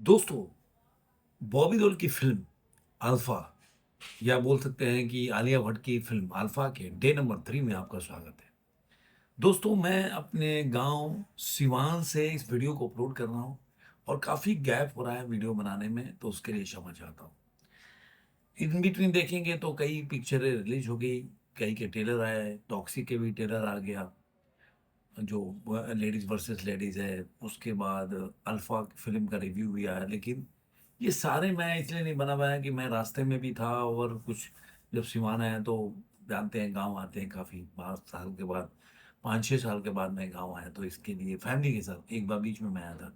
दोस्तों, बॉबी देओल की film alpha या बोल सकते हैं कि आलिया भट्ट की फ़िल्म अल्फ़ा के डे नंबर 3 में आपका स्वागत है। दोस्तों, मैं अपने गाँव सिवान से इस वीडियो को अपलोड कर रहा हूँ और काफ़ी गैप हो रहा है वीडियो बनाने में, तो उसके लिए क्षमा चाहता हूँ। इन बिटवीन देखेंगे तो कई पिक्चरें रिलीज़ हो गई, कई के ट्रेलर आए, टॉक्सी के भी ट्रेलर आ गया, जो लेडीज़ वर्सेस लेडीज़ है, उसके बाद अल्फ़ा फ़िल्म का रिव्यू भी आया, लेकिन ये सारे मैं इसलिए नहीं बना पाया कि मैं रास्ते में भी था और कुछ जब सिवान आया तो जानते हैं गाँव आते हैं काफ़ी 5 साल के बाद, 5-6 साल के बाद मैं गाँव आया, तो इसके लिए फैमिली के साथ एक बार बीच में मैं आया था।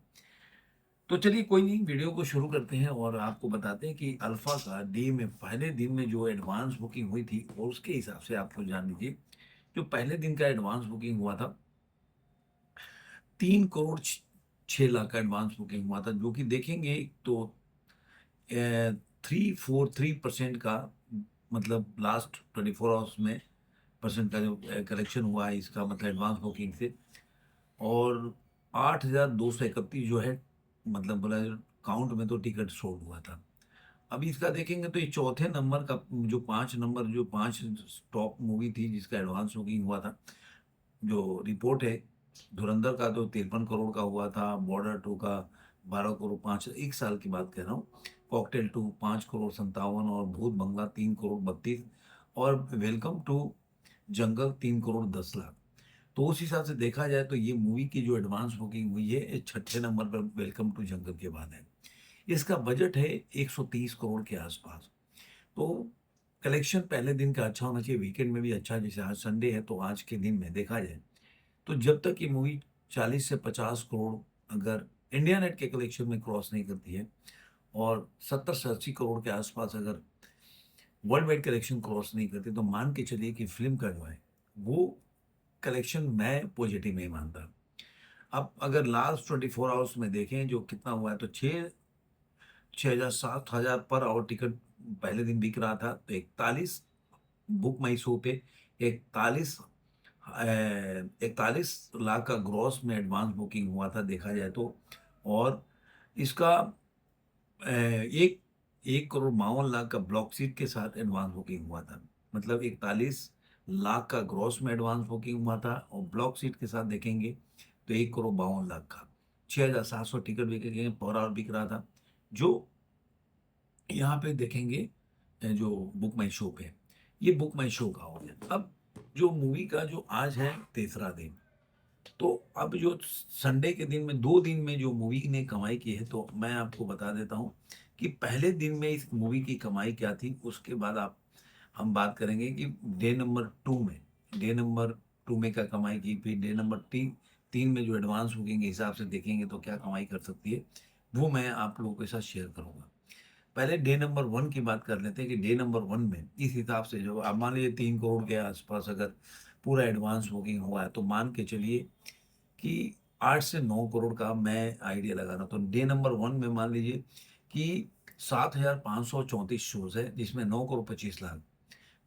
तो चलिए कोई नहीं, वीडियो को शुरू करते हैं और आपको बताते हैं कि अल्फ़ा का डे में पहले दिन में जो एडवांस बुकिंग हुई थी और उसके हिसाब से आप लोग जान लीजिए, जो पहले दिन का एडवांस बुकिंग हुआ था 3 करोड़ 6 लाख का एडवांस बुकिंग हुआ था, जो कि देखेंगे तो 343% का, मतलब लास्ट 24 आवर्स में परसेंट का जो कलेक्शन हुआ है इसका, मतलब एडवांस बुकिंग से। और 8,231 जो है, मतलब बोला काउंट में तो टिकट सोल्ड हुआ था। अभी इसका देखेंगे तो ये चौथे नंबर का, जो 5 नंबर, जो 5 टॉप मूवी थी जिसका एडवांस बुकिंग हुआ था, जो रिपोर्ट है, धुरंधर का तो 53 करोड़ का हुआ था, बॉर्डर 2 का 12 करोड़ 5, एक साल की बात कर रहा हूँ, कॉकटेल 2 5 करोड़ 57 और भूत बंगला 3 करोड़ 32 और वेलकम टू जंगल 3 करोड़ 10 लाख। तो उस हिसाब से देखा जाए तो ये मूवी की जो एडवांस बुकिंग हुई है, ये छठे नंबर पर वेलकम टू जंगल के बाद है। इसका बजट है 130 करोड़ के आसपास। तो कलेक्शन पहले दिन का अच्छा होना चाहिए, वीकेंड में भी अच्छा, जैसे आज संडे है तो आज के दिन में देखा जाए तो जब तक ये मूवी 40 से 50 करोड़ अगर इंडिया नेट के कलेक्शन में क्रॉस नहीं करती है और 70 से 80 करोड़ के आसपास अगर वर्ल्ड वाइड कलेक्शन क्रॉस नहीं करती, तो मान के चलिए कि फिल्म का जो है वो कलेक्शन मैं पॉजिटिव नहीं मानता। अब अगर लास्ट 24 आवर्स में देखें जो कितना हुआ है, तो 6,000 7,000 पर आवर टिकट पहले दिन बिक रहा था, तो 41 बुक माई शो पे 41 41 लाख का ग्रॉस में एडवांस बुकिंग हुआ था देखा जाए तो। और इसका एक 1,52,00,000 का ब्लॉक सीट के साथ एडवांस बुकिंग हुआ था। मतलब 41 लाख का ग्रॉस में एडवांस बुकिंग हुआ था और ब्लॉक सीट के साथ देखेंगे तो 1,52,00,000 का 6,700 टिकट बिके पर आवर बिक रहा था। जो यहाँ पे देखेंगे जो बुक माई शो पे, ये बुक माई शो का हो गया। अब जो मूवी का जो आज है तीसरा दिन, तो अब जो संडे के दिन में 2 दिन में जो मूवी ने कमाई की है, तो मैं आपको बता देता हूँ कि पहले दिन में इस मूवी की कमाई क्या थी, उसके बाद आप हम बात करेंगे कि डे नंबर 2 में क्या कमाई की, फिर डे नंबर 3 में जो एडवांस बुकिंग के हिसाब से देखेंगे तो क्या कमाई कर सकती है, वो मैं आप लोगों के साथ शेयर करूँगा। पहले डे नंबर 1 की बात कर लेते हैं कि डे नंबर 1 में इस हिसाब से जो अब मान लीजिए 3 करोड़ के आसपास अगर पूरा एडवांस बुकिंग हुआ है, तो मान के चलिए कि 8 से 9 करोड़ का मैं आइडिया लगा रहा हूँ। तो डे नंबर 1 में मान लीजिए कि 7,534 शोज़ है, जिसमें 9 करोड़ 25 लाख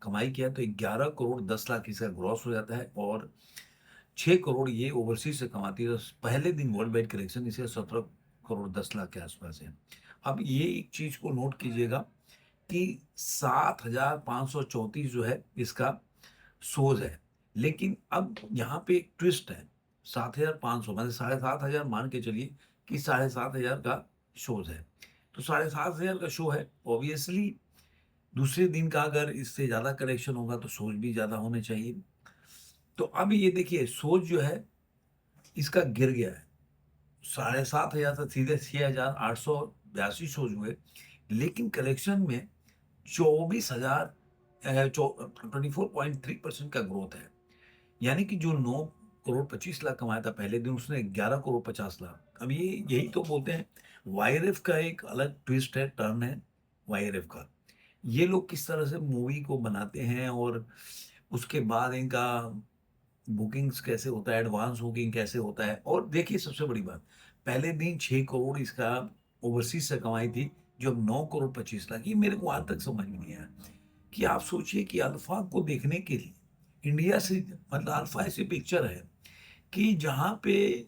कमाई किया, तो 11 करोड़ 10 लाख इसका ग्रॉस हो जाता है और 6 करोड़ ये ओवरसीज़ से कमाती है। तो पहले दिन वर्ल्ड वाइड कलेक्शन इसका 17 करोड़ 10 लाख के आसपास है। अब ये एक चीज़ को नोट कीजिएगा कि 7,534 जो है इसका शोज़ है। लेकिन अब यहाँ पे एक ट्विस्ट है, 7,500 मतलब 7,500 मान के चलिए कि 7,500 का शोज़ है। तो 7,500 का शो है, ऑब्वियसली दूसरे दिन का अगर इससे ज़्यादा कलेक्शन होगा तो शोज़ भी ज़्यादा होने चाहिए। तो अब ये देखिए शोज़ जो है इसका गिर गया है। 7,500 से सीधे 6,882 शोज़ हुए, लेकिन कलेक्शन में 24,000 24.3% का ग्रोथ है। यानी कि जो 9 करोड़ 25 लाख कमाया था पहले दिन, उसने 11 करोड़ 50 लाख। अब ये यही तो बोलते हैं, वाईआरएफ का एक अलग ट्विस्ट है, टर्न है वाईआरएफ का। ये लोग किस तरह से मूवी को बनाते हैं और उसके बाद इनका बुकिंग्स कैसे होता है, एडवांस बुकिंग कैसे होता है। और देखिए सबसे बड़ी बात, पहले दिन 6 करोड़ इसका ओवरसीज़ से कमाई थी, जो अब 9 करोड़ 25 लाख। ये मेरे को आज तक समझ में नहीं आया कि आप सोचिए कि अल्फा को देखने के लिए इंडिया से, मतलब अल्फा ऐसी पिक्चर है कि जहाँ पे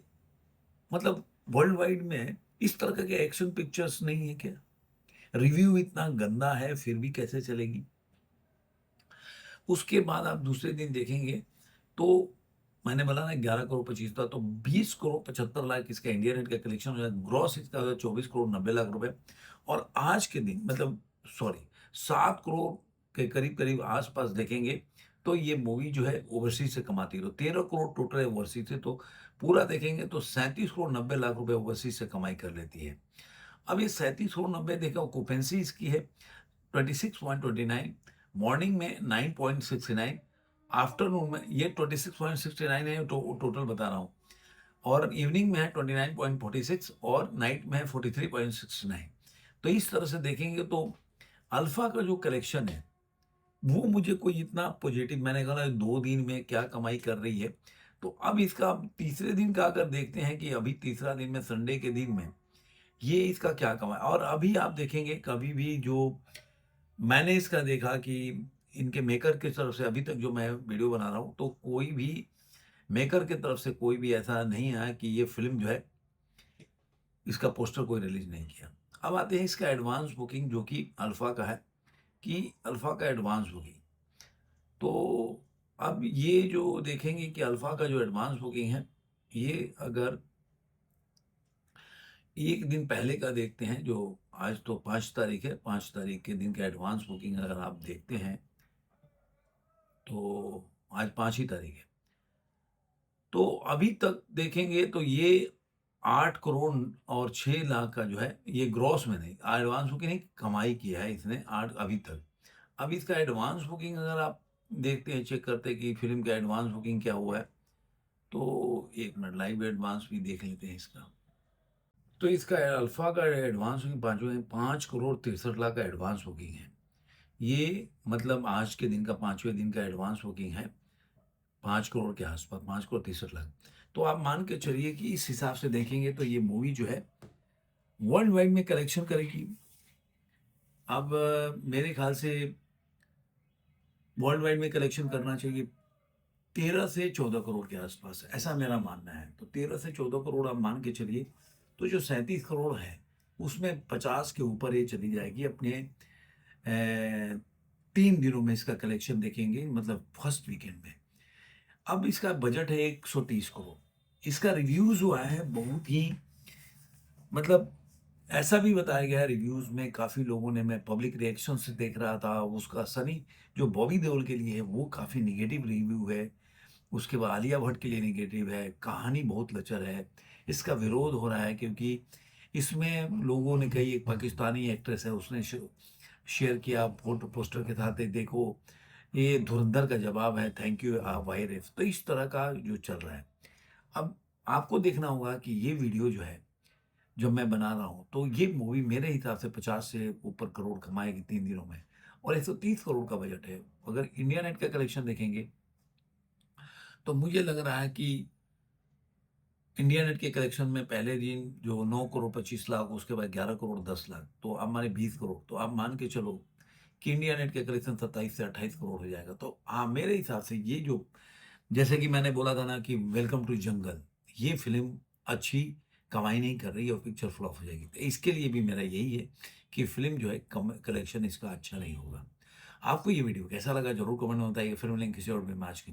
मतलब वर्ल्ड वाइड में इस तरह के एक्शन पिक्चर्स नहीं है क्या? रिव्यू इतना गंदा है फिर भी कैसे चलेगी? उसके बाद आप दूसरे दिन देखेंगे तो मैंने बोला ना 11 करोड़ 25 था, तो 20 करोड़ 75 लाख इसका इंडिया नेट का कलेक्शन हो जाए, ग्रॉस इसका हो जाए 24 करोड़ 90 लाख रुपए। और आज के दिन मतलब सॉरी 7 करोड़ के करीब करीब आसपास देखेंगे तो ये मूवी जो है ओवरसीज से कमाती है, तो 13 करोड़ टोटल है ओवरसीज से, तो पूरा देखेंगे तो 37 करोड़ 90 लाख रुपए ओवरसीज से कमाई कर लेती है। अब ये 37 करोड़ 90 देखा ऑक्यूपेंसी इसकी है 26.29, मॉर्निंग में 9.69, आफ्टरनून में ये 26.69 है, टोटल बता रहा हूँ, और इवनिंग में है 29.46 और नाइट में है 43.69। तो इस तरह से देखेंगे तो अल्फा का जो कलेक्शन है वो मुझे कोई इतना पॉजिटिव, मैंने कहा 2 दिन में क्या कमाई कर रही है। तो अब इसका तीसरे दिन का अगर देखते हैं कि अभी तीसरा दिन में संडे के दिन में ये इसका क्या कमाई, और अभी आप देखेंगे कभी भी जो मैंने इसका देखा कि इनके मेकर की तरफ से अभी तक जो मैं वीडियो बना रहा हूँ तो कोई भी मेकर की तरफ से कोई भी ऐसा नहीं आया कि ये फिल्म जो है इसका पोस्टर कोई रिलीज नहीं किया। अब आते हैं इसका एडवांस बुकिंग जो कि अल्फा का है, कि अल्फा का एडवांस बुकिंग, तो अब ये जो देखेंगे कि अल्फा का जो एडवांस बुकिंग है ये अगर एक दिन पहले का देखते हैं, जो आज तो 5 तारीख है, 5 तारीख के दिन का एडवांस बुकिंग अगर आप देखते हैं तो आज 5 ही तारीख है, तो अभी तक देखेंगे तो ये 8 करोड़ और 6 लाख का जो है ये ग्रॉस में नहीं, एडवांस बुकिंग नहीं, कमाई किया है इसने 8 अभी तक। अब इसका एडवांस बुकिंग अगर आप देखते हैं, चेक करते हैं कि फिल्म का एडवांस बुकिंग क्या हुआ है, तो एक मिनट लाइव एडवांस भी देख लेते हैं इसका। तो इसका अल्फा का एडवांस बुकिंग 5 करोड़ 63 लाख का एडवांस बुकिंग है। ये मतलब आज के दिन का 5वें दिन का एडवांस बुकिंग है 5 करोड़ के आसपास, 5 करोड़ 63 लाख। तो आप मान के चलिए कि इस हिसाब से देखेंगे तो ये मूवी जो है वर्ल्ड वाइड में कलेक्शन करेगी। अब मेरे ख्याल से वर्ल्ड वाइड में कलेक्शन करना चाहिए 13 से 14 करोड़ के आसपास, ऐसा मेरा मानना है। तो 13 से 14 करोड़ आप मान के चलिए, तो जो 37 करोड़ है उसमें 50 के ऊपर ये चली जाएगी अपने 3 दिनों में इसका कलेक्शन देखेंगे, मतलब फर्स्ट वीकेंड में। अब इसका बजट है 130 करोड़। इसका रिव्यूज जो आया है बहुत ही, मतलब ऐसा भी बताया गया है रिव्यूज में, काफी लोगों ने, मैं पब्लिक रिएक्शन से देख रहा था उसका, सनी जो बॉबी देओल के लिए है वो काफी निगेटिव रिव्यू है, उसके बाद आलिया भट्ट के लिए निगेटिव है, कहानी बहुत लचर है, इसका विरोध हो रहा है क्योंकि इसमें लोगों ने, कही एक पाकिस्तानी एक्ट्रेस है उसने शेयर किया फोटो पोस्टर के साथ, देखो ये धुरंधर का जवाब है, थैंक यू वायरस, तो इस तरह का जो चल रहा है। अब आपको देखना होगा कि ये वीडियो जो है जो मैं बना रहा हूँ, तो ये मूवी मेरे हिसाब से 50 से ऊपर करोड़ कमाएगी 3 दिनों में, और 130 करोड़ का बजट है। अगर इंडिया नेट का कलेक्शन देखेंगे तो मुझे लग रहा है कि इंडिया नेट के कलेक्शन में पहले दिन जो 9 करोड़ 25 लाख, उसके बाद 11 करोड़ 10 लाख, तो अब हमारे 20 करोड़, तो आप मान के चलो कि इंडिया नेट के कलेक्शन 27 से 28 करोड़ हो जाएगा। तो हाँ, मेरे हिसाब से ये जो, जैसे कि मैंने बोला था ना कि वेलकम टू जंगल, ये फिल्म अच्छी कमाई नहीं कर रही है और पिक्चर फ्लॉप हो जाएगी, तो इसके लिए भी मेरा यही है कि फिल्म जो है कलेक्शन इसका अच्छा नहीं होगा। आपको ये वीडियो कैसा लगा जरूर कमेंट में बताइए। फिल्म लिंक किसी और भी मैच की